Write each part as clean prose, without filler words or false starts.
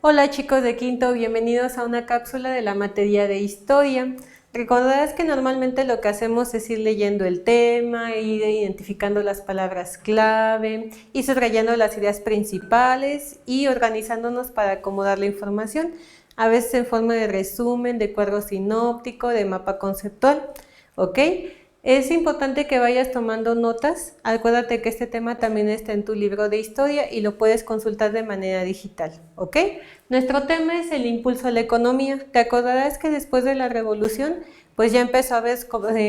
Hola chicos de quinto, bienvenidos a una cápsula de la materia de historia. Recordarás que normalmente lo que hacemos es ir leyendo el tema, ir identificando las palabras clave, ir subrayando las ideas principales y organizándonos para acomodar la información, a veces en forma de resumen, de cuadro sinóptico, de mapa conceptual, ¿ok? Es importante que vayas tomando notas. Acuérdate que este tema también está en tu libro de historia y lo puedes consultar de manera digital, ¿ok? Nuestro tema es el impulso a la economía. Te acordarás que después de la revolución, pues ya empezó a haber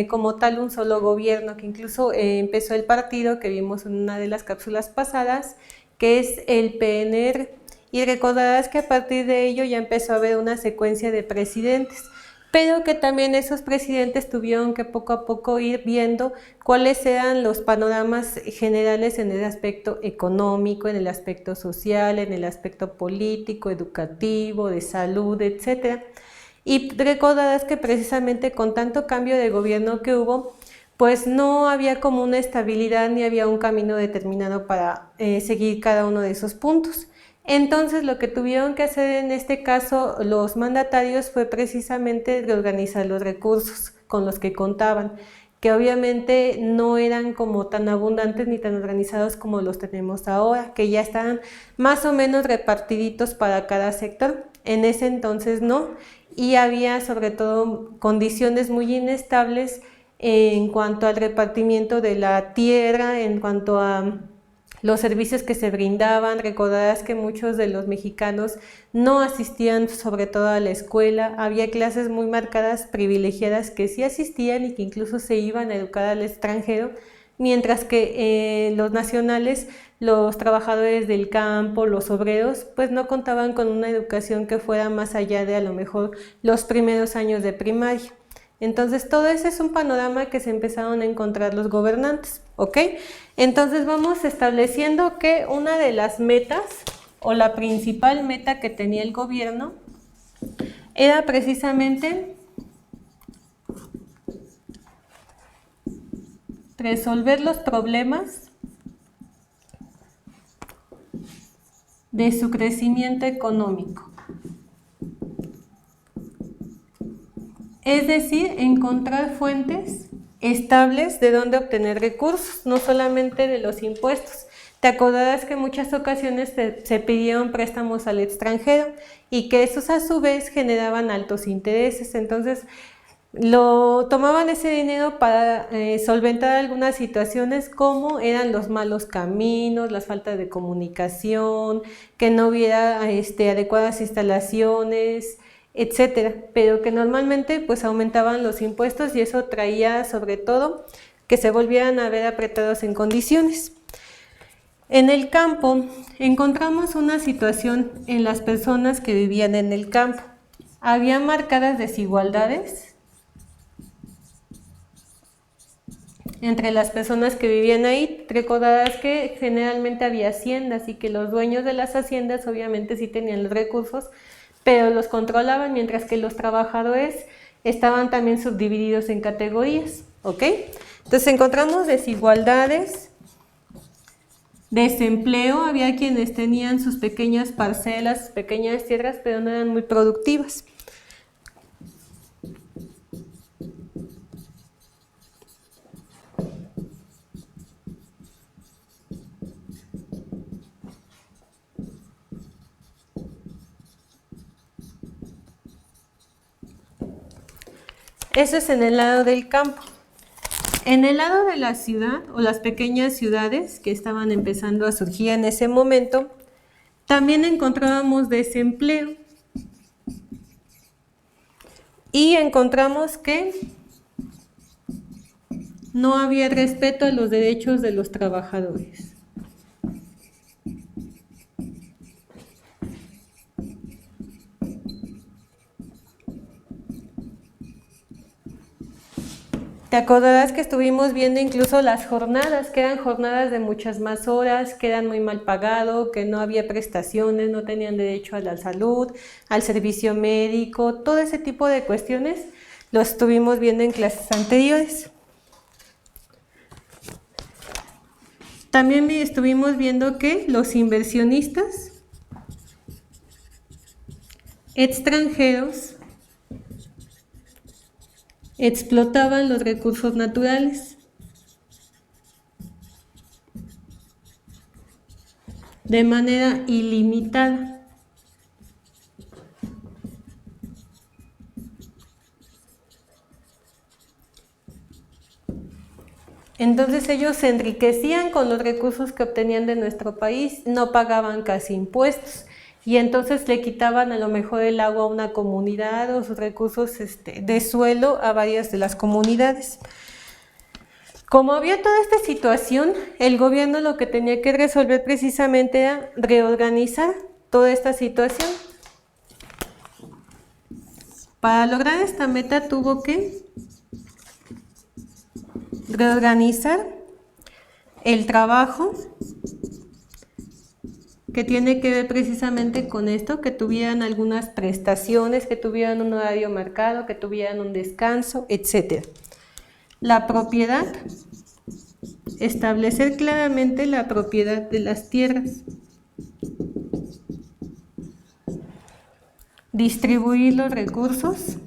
como tal un solo gobierno, que incluso empezó el partido que vimos en una de las cápsulas pasadas, que es el PNR. Y recordarás que a partir de ello ya empezó a haber una secuencia de presidentes, pero que también esos presidentes tuvieron que poco a poco ir viendo cuáles eran los panoramas generales en el aspecto económico, en el aspecto social, en el aspecto político, educativo, de salud, etc. Y recordarás que precisamente con tanto cambio de gobierno que hubo, pues no había como una estabilidad ni había un camino determinado para seguir cada uno de esos puntos. Entonces lo que tuvieron que hacer en este caso los mandatarios fue precisamente reorganizar los recursos con los que contaban, que obviamente no eran como tan abundantes ni tan organizados como los tenemos ahora, que ya están más o menos repartiditos para cada sector. En ese entonces no, y había sobre todo condiciones muy inestables en cuanto al repartimiento de la tierra, en cuanto a los servicios que se brindaban. Recordarás que muchos de los mexicanos no asistían sobre todo a la escuela, había clases muy marcadas, privilegiadas, que sí asistían y que incluso se iban a educar al extranjero, mientras que los nacionales, los trabajadores del campo, los obreros, pues no contaban con una educación que fuera más allá de a lo mejor los primeros años de primaria. Entonces todo ese es un panorama que se empezaron a encontrar los gobernantes, ¿ok? Entonces vamos estableciendo que una de las metas o la principal meta que tenía el gobierno era precisamente resolver los problemas de su crecimiento económico. Es decir, encontrar fuentes estables de dónde obtener recursos, no solamente de los impuestos. Te acordarás que en muchas ocasiones se pidieron préstamos al extranjero y que esos a su vez generaban altos intereses. Entonces, tomaban ese dinero para solventar algunas situaciones como eran los malos caminos, las faltas de comunicación, que no hubiera adecuadas instalaciones, etcétera, pero que normalmente pues aumentaban los impuestos y eso traía sobre todo que se volvieran a ver apretados en condiciones. En el campo encontramos una situación en las personas que vivían en el campo. Había marcadas desigualdades entre las personas que vivían ahí. Recordarás que generalmente había haciendas y que los dueños de las haciendas obviamente sí tenían los recursos, pero los controlaban, mientras que los trabajadores estaban también subdivididos en categorías, ¿ok? Entonces encontramos desigualdades, desempleo, había quienes tenían sus pequeñas parcelas, sus pequeñas tierras, pero no eran muy productivas. Eso es en el lado del campo. En el lado de la ciudad o las pequeñas ciudades que estaban empezando a surgir en ese momento, también encontrábamos desempleo y encontramos que no había respeto a los derechos de los trabajadores. Te acordarás que estuvimos viendo incluso las jornadas, que eran jornadas de muchas más horas, que eran muy mal pagado, que no había prestaciones, no tenían derecho a la salud, al servicio médico, todo ese tipo de cuestiones lo estuvimos viendo en clases anteriores. También estuvimos viendo que los inversionistas extranjeros explotaban los recursos naturales de manera ilimitada. Entonces ellos se enriquecían con los recursos que obtenían de nuestro país, no pagaban casi impuestos y entonces le quitaban a lo mejor el agua a una comunidad o sus recursos de suelo a varias de las comunidades. Como había toda esta situación, el gobierno lo que tenía que resolver precisamente era reorganizar toda esta situación. Para lograr esta meta tuvo que reorganizar el trabajo, que tiene que ver precisamente con esto, que tuvieran algunas prestaciones, que tuvieran un horario marcado, que tuvieran un descanso, etc. La propiedad, establecer claramente la propiedad de las tierras. Distribuir los recursos.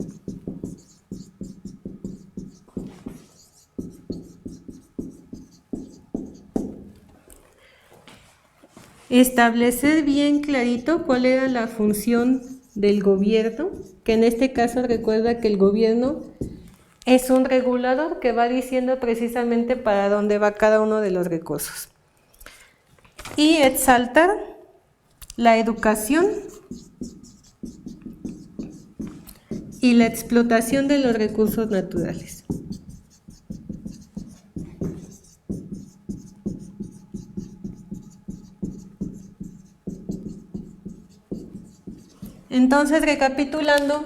Establecer bien clarito cuál era la función del gobierno, que en este caso recuerda que el gobierno es un regulador que va diciendo precisamente para dónde va cada uno de los recursos. Y exaltar la educación y la explotación de los recursos naturales. Entonces, recapitulando,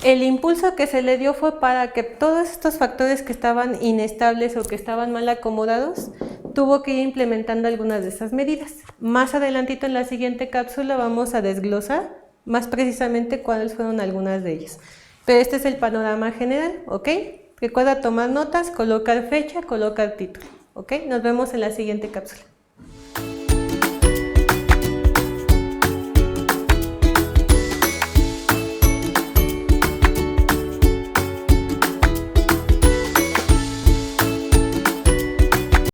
el impulso que se le dio fue para que todos estos factores que estaban inestables o que estaban mal acomodados, tuvo que ir implementando algunas de esas medidas. Más adelantito en la siguiente cápsula vamos a desglosar más precisamente cuáles fueron algunas de ellas. Pero este es el panorama general, ¿ok? Recuerda tomar notas, colocar fecha, colocar título, ¿ok? Nos vemos en la siguiente cápsula.